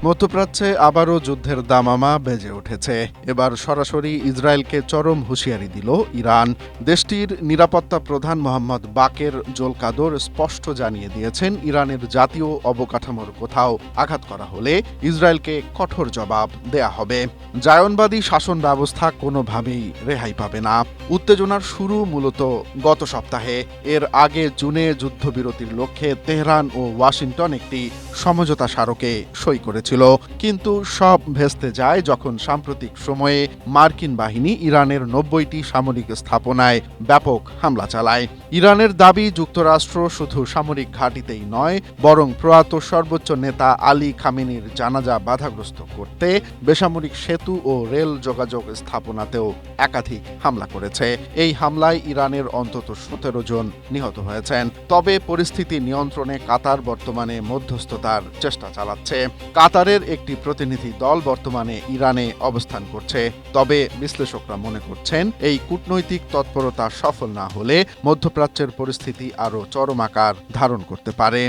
মধ্যপ্রাচ্যে আবারও যুদ্ধের দামামা বেজে উঠেছে। এবার সরাসরি ইসরায়েলকে চরম হুঁশিয়ারি দিল ইরান। দেশটির নিরাপত্তা প্রধান মোহাম্মদ বাকের জোলকাদর স্পষ্ট জানিয়ে দিয়েছেন, ইরানের জাতীয় অবকাঠামোর কোথাও আঘাত করা হলে ইসরায়েলকে কঠোর জবাব দেয়া হবে। জায়নবাদী শাসন ব্যবস্থা কোনোভাবেই রেহাই পাবে না। উত্তেজনার শুরু মূলত গত সপ্তাহে। এর আগে জুনে যুদ্ধবিরতির লক্ষ্যে তেহরান ও ওয়াশিংটন একটি সমঝোতা স্মারকে সই করেছিল, কিন্তু সব ভেস্তে যায় যখন সাম্প্রতিক সময়ে মার্কিন বাহিনী ইরানের ৯০টি সামরিক স্থাপনায় ব্যাপক হামলা চালায়। ইরানের দাবি, যুক্তরাষ্ট্র শুধু সামরিক ঘাঁটিতেই নয়, বরং প্রয়াত সর্বোচ্চ নেতা আলী খামেনির জানাজা বাধাগ্রস্ত করতে বেসামরিক সেতু ও রেল যোগাযোগ স্থাপনাতেও একাধিক হামলা করেছে। এই হামলায় ইরানের অন্তত ১৭ জন নিহত হয়েছেন। তবে পরিস্থিতি নিয়ন্ত্রণে কাতার বর্তমানে মধ্যস্থতার চেষ্টা চালাচ্ছে। কাতারের একটি প্রতিনিধি দল বর্তমানে ইরানে অবস্থান করছে। তবে বিশ্লেষকরা মনে করছেন, এই কূটনৈতিক তৎপরতা সফল না হলে মধ্যপ্রাচ্যের পরিস্থিতি আরও চরম আকার ধারণ করতে পারে।